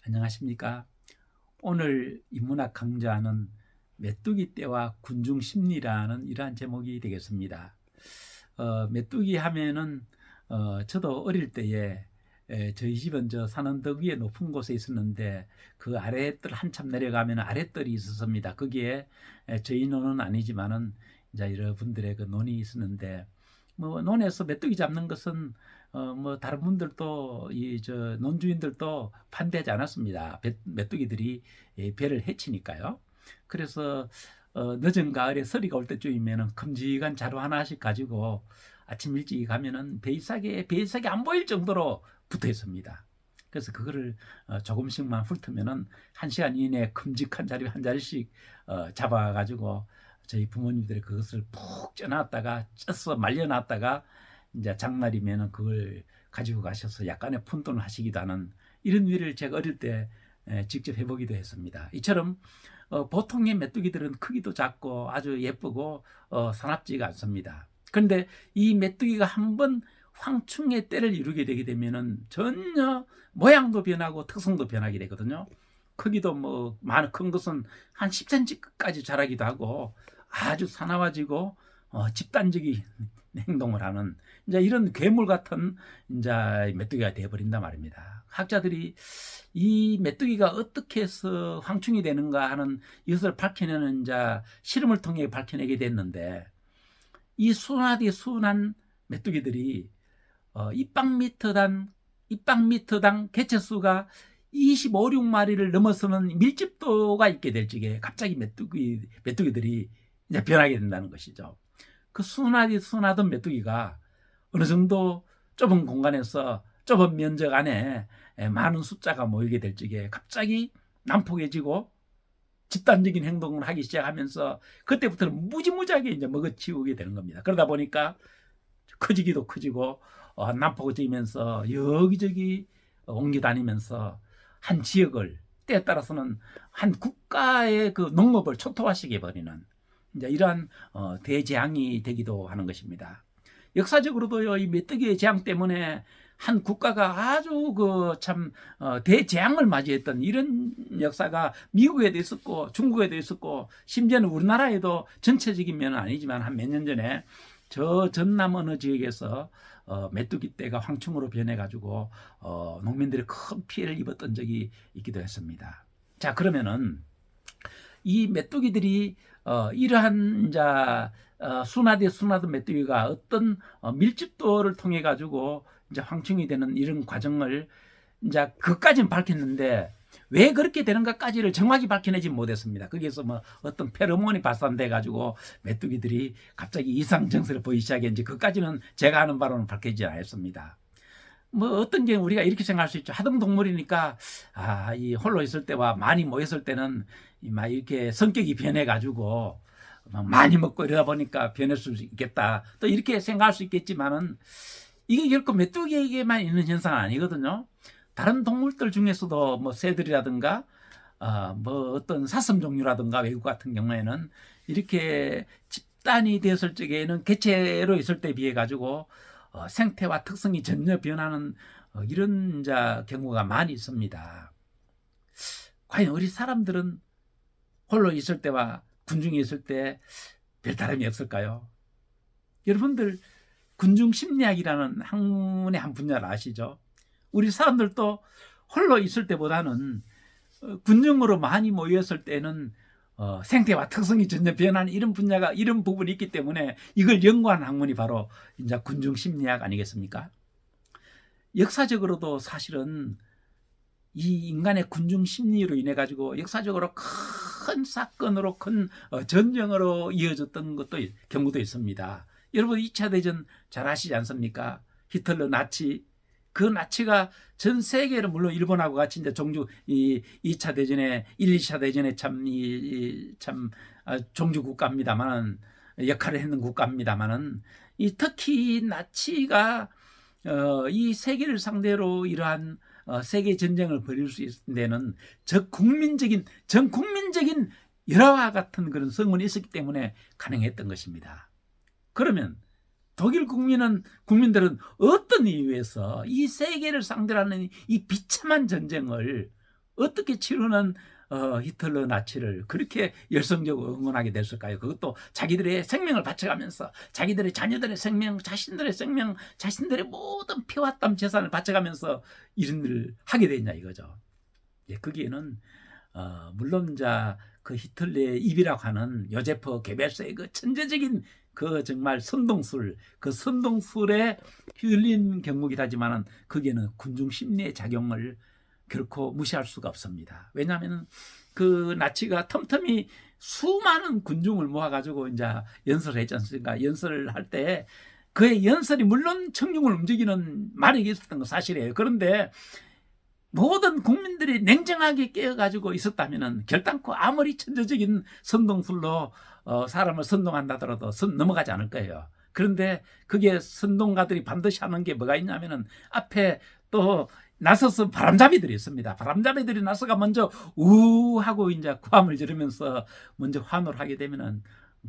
안녕하십니까. 오늘 인문학 강좌는 메뚜기 떼와 군중 심리라는 이러한 제목이 되겠습니다. 메뚜기 하면은 저도 어릴 때에 저희 집은 저 산언덕 위에 높은 곳에 있었는데 그 아래뜰 한참 내려가면 아래뜰이 있었습니다. 거기에 저희 논은 아니지만은 이제 여러분들의 그 논이 있었는데 뭐 논에서 메뚜기 잡는 것은 뭐 다른 분들도 이 저 논주인들도 반대하지 않았습니다. 메뚜기들이 배를 해치니까요. 그래서 늦은 가을에 서리가 올 때쯤이면은 큼직한 자루 하나씩 가지고 아침 일찍 가면은 베이싹이 안 보일 정도로 붙어 있습니다. 그래서 그거를 조금씩만 훑으면은 1시간 이내에 큼직한 자리 한 자리씩 잡아가지고 저희 부모님들이 그것을 푹 쪄서 말려놨다가 이제 장날이면은 그걸 가지고 가셔서 약간의 푼돈을 하시기도 하는 이런 일을 제가 어릴 때 직접 해보기도 했습니다. 이처럼 보통의 메뚜기들은 크기도 작고 아주 예쁘고 사납지가 않습니다. 그런데 이 메뚜기가 한번 황충의 때를 이루게 되게 되면은 전혀 모양도 변하고 특성도 변하게 되거든요. 크기도 뭐 많은 큰 것은 한 10cm까지 자라기도 하고 아주 사나워지고 집단적인 행동을 하는 이제 이런 괴물 같은 이제 메뚜기가 되어버린단 말입니다. 학자들이 이 메뚜기가 어떻게 해서 황충이 되는가 하는 이것을 밝혀내는 이제 실험을 통해 밝혀내게 됐는데 이 순한 메뚜기들이 입방미터당 개체수가 25, 6마리를 넘어서는 밀집도가 있게 될 적에 갑자기 메뚜기들이 이제 변하게 된다는 것이죠. 그 순하던 메뚜기가 어느 정도 좁은 공간에서 좁은 면적 안에 많은 숫자가 모이게 될 적에 갑자기 난폭해지고 집단적인 행동을 하기 시작하면서 그때부터는 무지무지하게 이제 먹어치우게 되는 겁니다. 그러다 보니까 커지기도 커지고 난폭해지면서 여기저기 옮겨 다니면서 한 지역을 때에 따라서는 한 국가의 그 농업을 초토화시켜 버리는 이제 이러한 대재앙이 되기도 하는 것입니다. 역사적으로도요, 이 메뚜기의 재앙 때문에 한 국가가 아주 그 참 대재앙을 맞이했던 이런 역사가 미국에도 있었고 중국에도 있었고 심지어는 우리나라에도 전체적인 면은 아니지만 한 몇 년 전에 저 전남 어느 지역에서 메뚜기 떼가 황충으로 변해가지고 농민들이 큰 피해를 입었던 적이 있기도 했습니다. 자, 그러면은 이 메뚜기들이 이러한 이제 순하던 메뚜기가 어떤 밀집도를 통해 가지고 이제 황충이 되는 이런 과정을 이제 그까지는 밝혔는데 왜 그렇게 되는가까지를 정확히 밝혀내지 못했습니다. 거기에서 뭐 어떤 페로몬이 발산돼 가지고 메뚜기들이 갑자기 이상 증세를 보이기 시작했는지 그까지는 제가 아는 바로는 밝혀지지 않았습니다. 뭐 어떤 게 우리가 이렇게 생각할 수 있죠. 하등 동물이니까 이 홀로 있을 때와 많이 모였을 때는 막 이렇게 성격이 변해 가지고 많이 먹고 이러다 보니까 변할 수 있겠다. 또 이렇게 생각할 수 있겠지만은 이게 결코 메뚜기에게만 있는 현상은 아니거든요. 다른 동물들 중에서도 뭐 새들이라든가 뭐 어떤 사슴 종류라든가 외국 같은 경우에는 이렇게 집단이 되었을 적에는 개체로 있을 때 비해 가지고 생태와 특성이 전혀 변하는 이런 경우가 많이 있습니다. 과연 우리 사람들은 홀로 있을 때와 군중에 있을 때 별 다름이 없을까요? 여러분들 군중 심리학이라는 학문의 한 분야를 아시죠? 우리 사람들도 홀로 있을 때보다는 군중으로 많이 모였을 때는 생태와 특성이 전혀 변하는 이런 부분이 있기 때문에 이걸 연구하는 학문이 바로 이제 군중 심리학 아니겠습니까? 역사적으로도 사실은 이 인간의 군중 심리로 인해 가지고 역사적으로 큰 사건으로 큰 전쟁으로 이어졌던 경우도 있습니다. 여러분 2차 대전 잘 아시지 않습니까? 히틀러 나치 그 나치가 전 세계를 물론 일본하고 같이 이제 이 2차 대전에 1, 2차 대전에 참 종주 국가입니다만은 역할을 했는 국가입니다만은 특히 나치가 이 세계를 상대로 이러한 세계 전쟁을 벌일 수 있는 데는 전 국민적인 열화와 같은 그런 성원이 있었기 때문에 가능했던 것입니다. 그러면 독일 국민들은 어떤 이유에서 이 세계를 상대로 하는 이 비참한 전쟁을 어떻게 치르는 히틀러 나치를 그렇게 열성적으로 응원하게 됐을까요? 그것도 자기들의 생명을 바쳐가면서 자기들의 자녀들의 생명, 자신들의 생명, 자신들의 모든 피와 땀 재산을 바쳐가면서 이런 일을 하게 됐냐 이거죠. 예, 거기에는 물론 그 히틀러의 입이라고 하는 요제프 게벨스의 그 천재적인 그 정말 선동술, 그 선동술에 휘둘린 경목이라지만은 거기에는 군중 심리의 작용을 결코 무시할 수가 없습니다. 왜냐하면 그 나치가 틈틈이 수많은 군중을 모아가지고 이제 연설을 했지 않습니까? 연설을 할 때 그의 연설이 물론 청중을 움직이는 마력이 있었던 건 사실이에요. 그런데 모든 국민들이 냉정하게 깨어가지고 있었다면 결단코 아무리 천재적인 선동술로 사람을 선동한다더라도 넘어가지 않을 거예요. 그런데 그게 선동가들이 반드시 하는 게 뭐가 있냐면은 앞에 또 나서서 바람잡이들이 있습니다. 바람잡이들이 나서가 먼저 우 하고 이제 고함을 지르면서 먼저 환호를 하게 되면은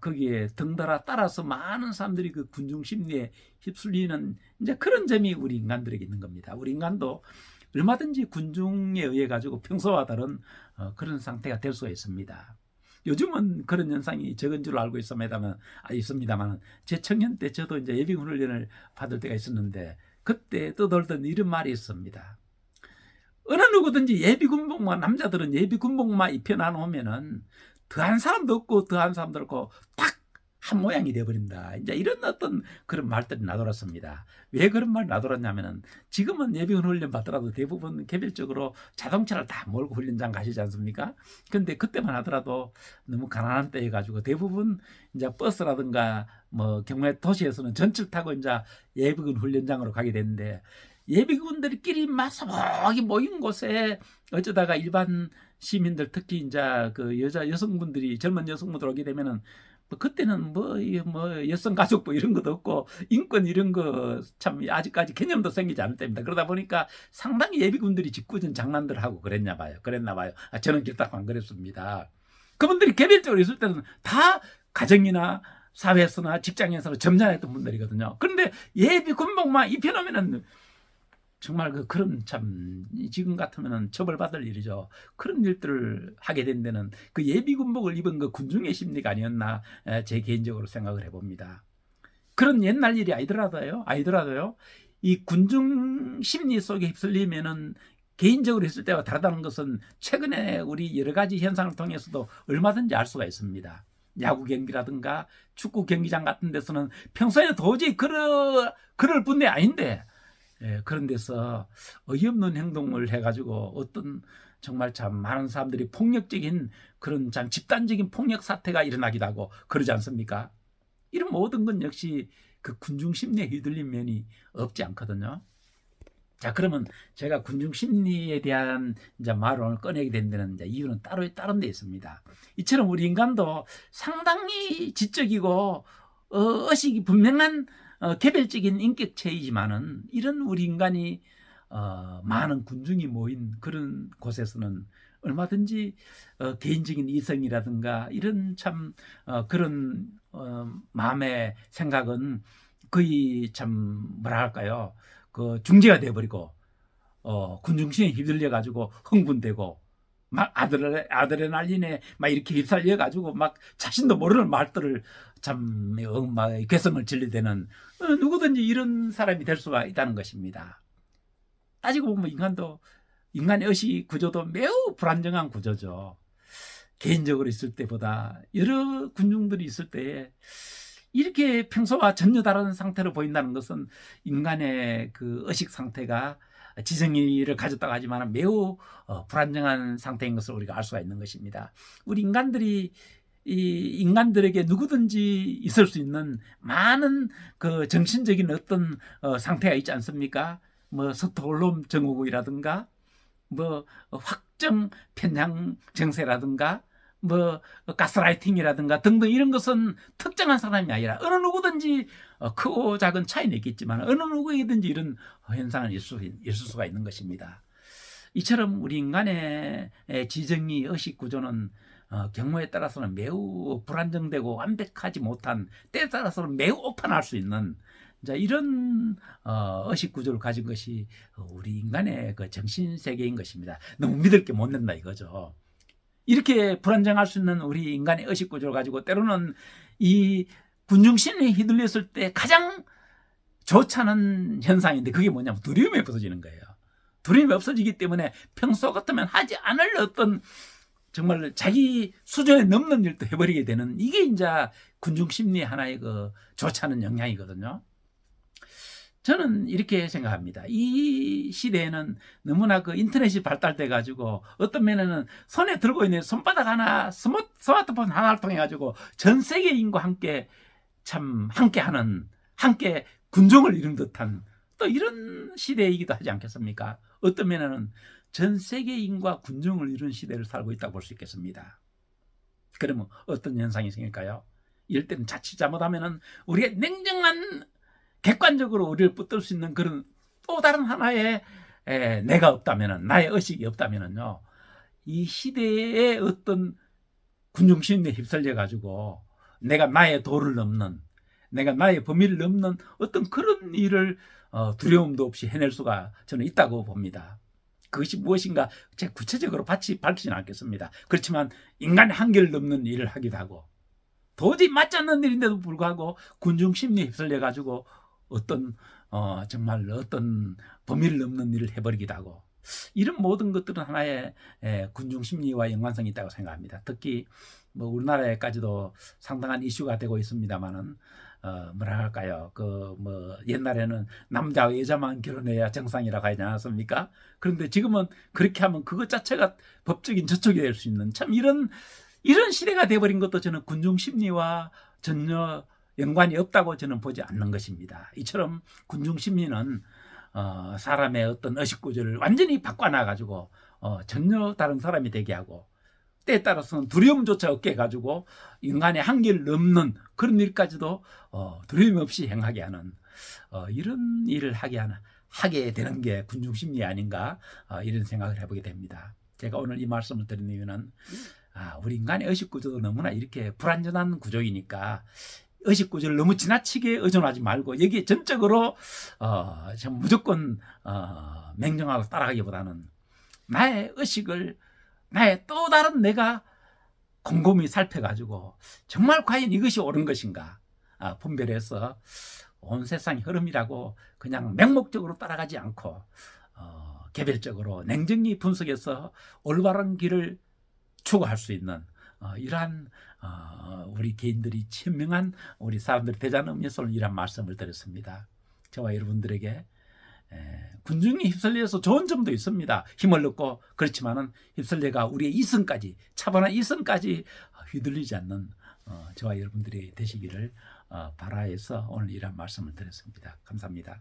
거기에 덩달아 따라서 많은 사람들이 그 군중 심리에 휩쓸리는 이제 그런 점이 우리 인간들에게 있는 겁니다. 우리 인간도 얼마든지 군중에 의해 가지고 평소와 다른 그런 상태가 될 수가 있습니다. 요즘은 그런 현상이 적은 줄로 알고 있습니다만 제 청년 때 저도 이제 예비군 훈련을 받을 때가 있었는데 그때 떠돌던 이런 말이 있습니다. 어느 누구든지 예비군복만 남자들은 예비군복만 입혀 나오면은 더한 사람도 없고 더한 사람도 없고 딱 한 모양이 되어버린다. 이제 이런 어떤 그런 말들이 나돌았습니다. 왜 그런 말이 나돌았냐면은 지금은 예비군 훈련 받더라도 대부분 개별적으로 자동차를 다 몰고 훈련장 가시지 않습니까? 근데 그때만 하더라도 너무 가난한 때여가지고 대부분 이제 버스라든가 뭐 경매 도시에서는 전철 타고 이제 예비군 훈련장으로 가게 되는데 예비군들끼리 마서먹이 모인 곳에 어쩌다가 일반 시민들 특히 이제 그 여성분들이 젊은 여성분들 오게 되면은 뭐 그때는 뭐 여성가족부 이런 것도 없고 인권 이런 거 참 아직까지 개념도 생기지 않을 때입니다. 그러다 보니까 상당히 예비군들이 짓궂은 장난들 하고 그랬나 봐요. 저는 결코 안 그랬습니다. 그분들이 개별적으로 있을 때는 다 가정이나 사회에서나 직장에서 점잖았던 분들이거든요. 그런데 예비군복만 입혀놓으면은 정말 그런 참 지금 같으면은 처벌받을 일이죠. 그런 일들을 하게 된 데는 그 예비군복을 입은 그 군중의 심리가 아니었나 제 개인적으로 생각을 해봅니다. 그런 옛날 일이 아니더라도요. 이 군중 심리 속에 휩쓸리면은 개인적으로 했을 때와 다르다는 것은 최근에 우리 여러 가지 현상을 통해서도 얼마든지 알 수가 있습니다. 야구 경기라든가 축구 경기장 같은 데서는 평소에 도저히 그럴 분이 아닌데 그런 데서 어이없는 행동을 해가지고 어떤 정말 참 많은 사람들이 폭력적인 그런 참 집단적인 폭력 사태가 일어나기도 하고 그러지 않습니까? 이런 모든 건 역시 그 군중 심리에 휘둘린 면이 없지 않거든요. 자, 그러면 제가 군중 심리에 대한 이제 말을 오늘 꺼내게 된 데는 이제 이유는 다른 데 있습니다. 이처럼 우리 인간도 상당히 지적이고 의식이 분명한 개별적인 인격체이지만은 이런 우리 인간이 많은 군중이 모인 그런 곳에서는 얼마든지 개인적인 이성이라든가 이런 참 그런 마음의 생각은 거의 참 뭐랄까요 그 중지가 돼버리고 군중심에 휘둘려 가지고 흥분되고 막 아드레날린에 막 이렇게 휩쓸려 가지고 막 자신도 모르는 말들을 참 막 개성을 질리대는 누구든지 이런 사람이 될 수가 있다는 것입니다. 따지고 보면 인간의 의식 구조도 매우 불안정한 구조죠. 개인적으로 있을 때보다 여러 군중들이 있을 때에 이렇게 평소와 전혀 다른 상태로 보인다는 것은 인간의 그 의식 상태가 지성의를 가졌다고 하지만 매우 불안정한 상태인 것을 우리가 알 수가 있는 것입니다. 우리 인간들에게 누구든지 있을 수 있는 많은 그 정신적인 어떤 상태가 있지 않습니까? 뭐 스톡홀름 증후군이라든가 뭐 확정 편향 증세라든가 뭐 가스라이팅이라든가 등등 이런 것은 특정한 사람이 아니라 어느 누구든지 크고 작은 차이는 있겠지만 어느 누구에게든지 이런 현상은 있을 수가 있는 것입니다. 이처럼 우리 인간의 지정의 의식 구조는 경우에 따라서는 매우 불안정되고 완벽하지 못한 때에 따라서는 매우 오판할 수 있는 이제 이런 의식 구조를 가진 것이 우리 인간의 그 정신 세계인 것입니다. 너무 믿을 게 못 된다 이거죠. 이렇게 불안정할 수 있는 우리 인간의 의식 구조를 가지고 때로는 이 군중심리에 휘둘렸을 때 가장 좋지 않은 현상인데 그게 뭐냐면 두려움이 없어지는 거예요. 두려움이 없어지기 때문에 평소 같으면 하지 않을 어떤 정말 자기 수준에 넘는 일도 해버리게 되는 이게 이제 군중심리의 하나의 그 좋지 않은 영향이거든요. 저는 이렇게 생각합니다. 이 시대에는 너무나 그 인터넷이 발달돼 가지고 어떤 면에는 손에 들고 있는 손바닥 하나, 스마트폰 하나를 통해 가지고 전 세계인과 함께 참 함께하는, 함께 군종을 이룬 듯한 또 이런 시대이기도 하지 않겠습니까? 어떤 면에는 전 세계인과 군종을 이룬 시대를 살고 있다고 볼 수 있겠습니다. 그러면 어떤 현상이 생길까요? 이럴 때는 자칫 잘못하면은 우리가 냉정한 객관적으로 우리를 붙들 수 있는 그런 또 다른 하나의 내가 없다면은, 나의 의식이 없다면은요, 이 시대의 어떤 군중심리에 휩쓸려 가지고 내가 나의 도를 넘는, 내가 나의 범위를 넘는 어떤 그런 일을 두려움도 없이 해낼 수가 저는 있다고 봅니다. 그것이 무엇인가 제가 구체적으로 밝히지는 않겠습니다. 그렇지만 인간의 한계를 넘는 일을 하기도 하고 도저히 맞지 않는 일인데도 불구하고 군중심리에 휩쓸려 가지고 어떤 정말 어떤 범위를 넘는 일을 해버리기도 하고 이런 모든 것들은 하나의 군중심리와 연관성이 있다고 생각합니다. 특히 뭐 우리나라에까지도 상당한 이슈가 되고 있습니다만은 뭐라 할까요? 그 뭐 옛날에는 남자와 여자만 결혼해야 정상이라고 하지 않았습니까? 그런데 지금은 그렇게 하면 그것 자체가 법적인 저촉이 될 수 있는 참 이런 시대가 돼버린 것도 저는 군중심리와 전혀 연관이 없다고 저는 보지 않는 것입니다. 이처럼 군중심리는 사람의 어떤 의식구조를 완전히 바꿔놔가지고 전혀 다른 사람이 되게 하고 때에 따라서는 두려움조차 없게 해가지고 인간의 한계를 넘는 그런 일까지도 두려움 없이 행하게 하는 이런 일을 하게 되는 게 군중심리 아닌가 이런 생각을 해보게 됩니다. 제가 오늘 이 말씀을 드린 이유는 우리 인간의 의식구조도 너무나 이렇게 불완전한 구조이니까 의식구조를 너무 지나치게 의존하지 말고 여기에 전적으로 무조건 맹정하고 따라가기보다는 나의 의식을 나의 또 다른 내가 곰곰이 살펴가지고 정말 과연 이것이 옳은 것인가 분별해서 온 세상의 흐름이라고 그냥 맹목적으로 따라가지 않고 개별적으로 냉정히 분석해서 올바른 길을 추구할 수 있는 이러한 우리 개인들이 현명한 우리 사람들이 되자는 의미에서 이런 말씀을 드렸습니다. 저와 여러분들에게 군중이 휩쓸려서 좋은 점도 있습니다. 힘을 얻고 그렇지만은 휩쓸려가 우리의 이성까지 차분한 이성까지 휘둘리지 않는 저와 여러분들이 되시기를 바라해서 오늘 이런 말씀을 드렸습니다. 감사합니다.